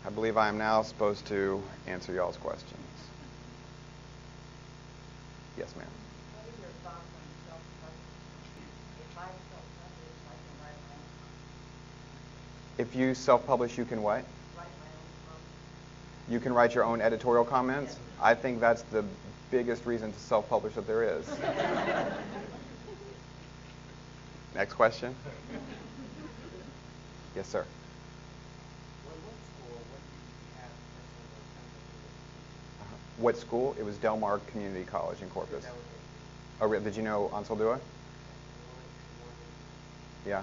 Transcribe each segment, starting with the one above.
I believe I am now supposed to answer y'all's questions. Yes, ma'am. What are your thoughts on self-publishing? If I self-publish, I can write my own comments. If you self-publish, you can what? Write my own comments. You can write your own editorial comments? Yes. I think that's the biggest reason to self-publish that there is. Next question. Yes, sir. What school? It was Del Mar Community College in Corpus. Oh, did you know Ansel Dua? Yeah.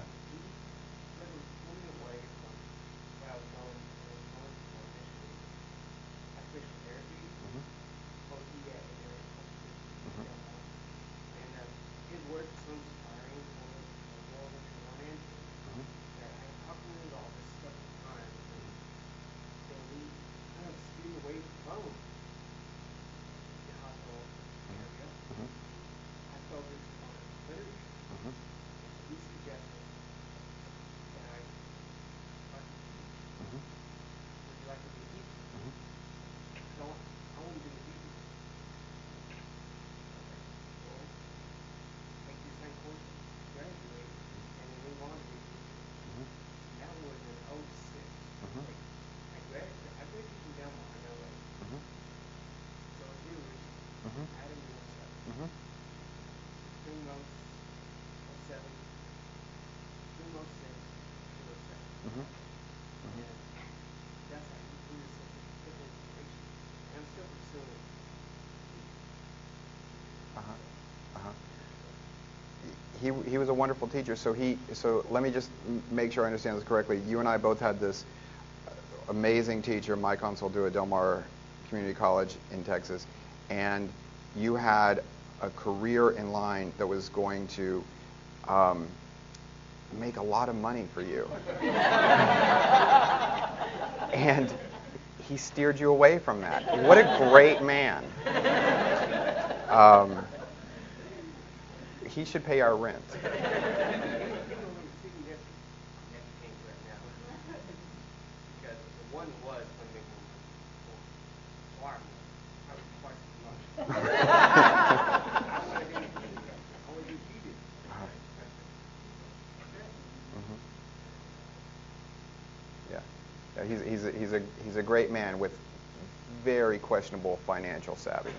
He was a wonderful teacher. So let me just make sure I understand this correctly. You and I both had this amazing teacher, Mike Ansel Dua, at Del Mar Community College in Texas, and you had a career in line that was going to make a lot of money for you. And he steered you away from that. What a great man. He should pay our rent. Yeah, he's a great man with very questionable financial savvy.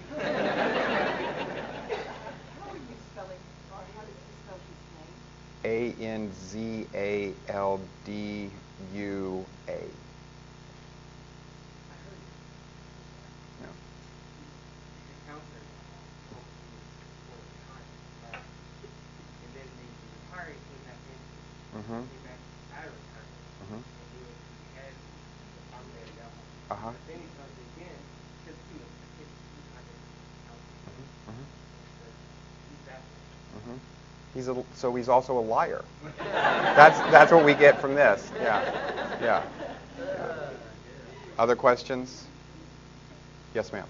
Anzaldua. So he's also a liar. That's what we get from this. Yeah. Other questions? Yes, ma'am.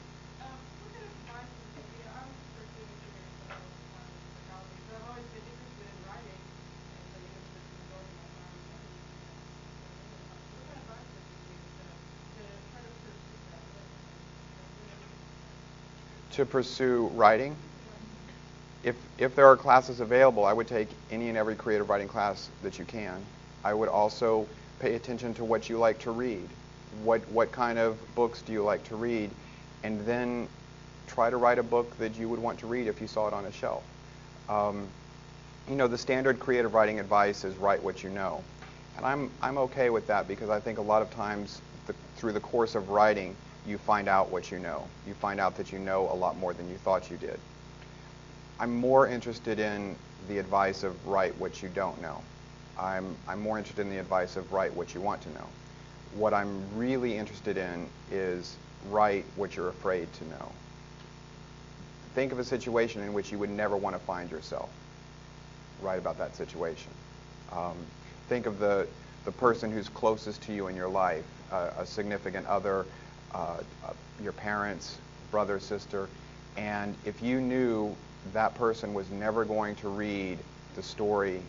To pursue writing? If there are classes available, I would take any and every creative writing class that you can. I would also pay attention to what you like to read. What kind of books do you like to read? And then try to write a book that you would want to read if you saw it on a shelf. The standard creative writing advice is write what you know. And I'm okay with that because I think a lot of times through the course of writing, you find out what you know. You find out that you know a lot more than you thought you did. I'm more interested in the advice of write what you don't know. I'm more interested in the advice of write what you want to know. What I'm really interested in is write what you're afraid to know. Think of a situation in which you would never want to find yourself. Write about that situation. Think of the person who's closest to you in your life, a significant other, your parents, brother, sister, and if you knew that person was never going to read the story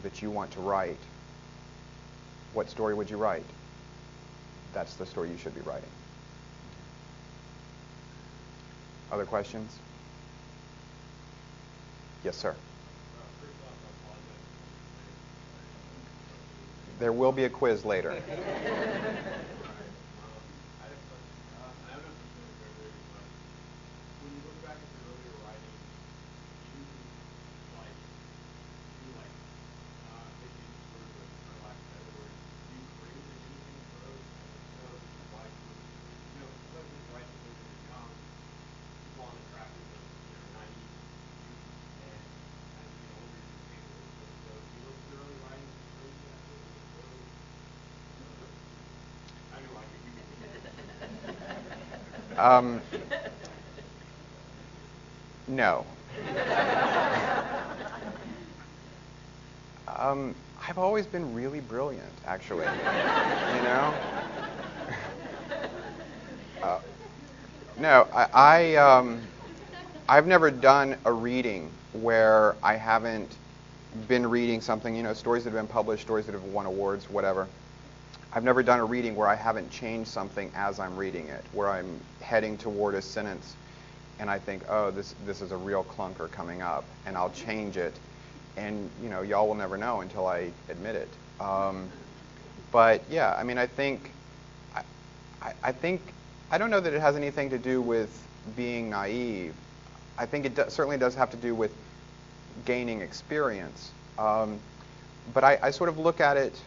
that you want to write, what story would you write? that's the story you should be writing. Other questions? Yes, sir. There will be a quiz later. No. I've always been really brilliant, actually. You know? No, I've never done a reading where I haven't been reading something, you know, stories that have been published, stories that have won awards, whatever. I've never done a reading where I haven't changed something as I'm reading it, where I'm heading toward a sentence and I think, oh, this is a real clunker coming up, and I'll change it, and you know, y'all will never know until I admit it. But yeah, I mean, I think I don't know that it has anything to do with being naive. I think it certainly does have to do with gaining experience. But I sort of look at it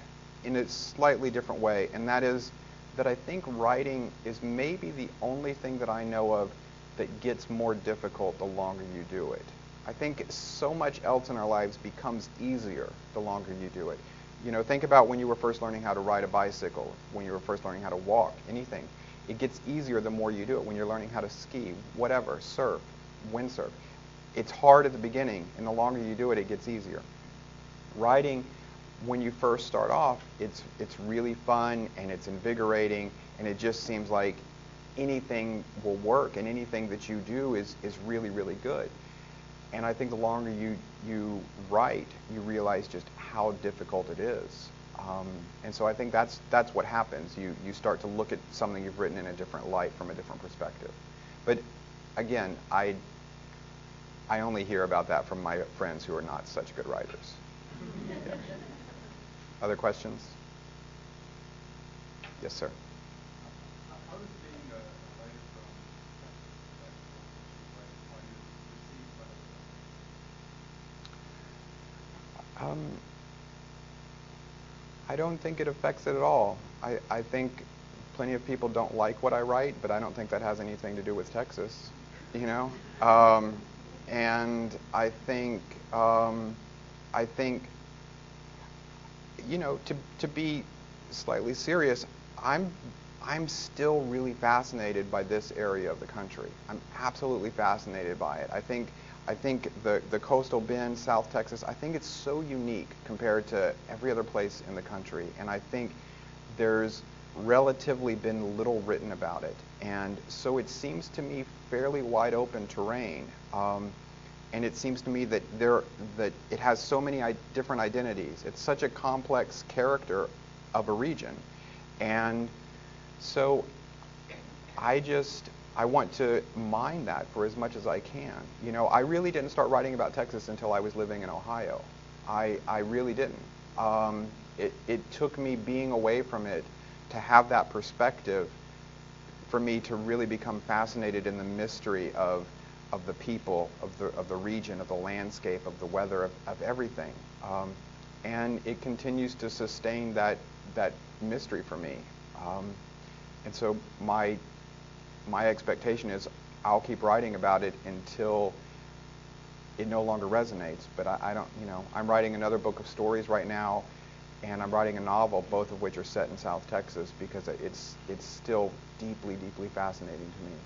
in a slightly different way, and that is that I think writing is maybe the only thing that I know of that gets more difficult the longer you do it. I think so much else in our lives becomes easier the longer you do it. You know, think about when you were first learning how to ride a bicycle, when you were first learning how to walk, anything. It gets easier the more you do it. When you're learning how to ski, whatever, surf, windsurf. It's hard at the beginning, and the longer you do it, it gets easier. Writing, when you first start off, it's really fun and it's invigorating, and it just seems like anything will work, and anything that you do is really, really good. And I think the longer you write, you realize just how difficult it is. And so I think that's what happens. You start to look at something you've written in a different light, from a different perspective. But again, I only hear about that from my friends who are not such good writers. Yeah. Other questions? Yes, sir. How does being a writer from why you receive letters? I don't think it affects it at all. I think plenty of people don't like what I write, but I don't think that has anything to do with Texas, you know? And I think, you know, to be slightly serious, I'm still really fascinated by this area of the country. I'm absolutely fascinated by it. I think the coastal bend, South Texas, I think it's so unique compared to every other place in the country, and I think there's relatively been little written about it, and so it seems to me fairly wide open terrain, and it seems to me that it has so many different identities. It's such a complex character of a region, and so I want to mine that for as much as I can. You know, I really didn't start writing about Texas until I was living in Ohio. I really didn't. It took me being away from it to have that perspective for me to really become fascinated in the mystery of the people, of the region, of the landscape, of the weather, of everything. And it continues to sustain that mystery for me. And so my expectation is I'll keep writing about it until it no longer resonates. But I don't, you know, I'm writing another book of stories right now, and I'm writing a novel, both of which are set in South Texas, because it's still deeply, deeply fascinating to me.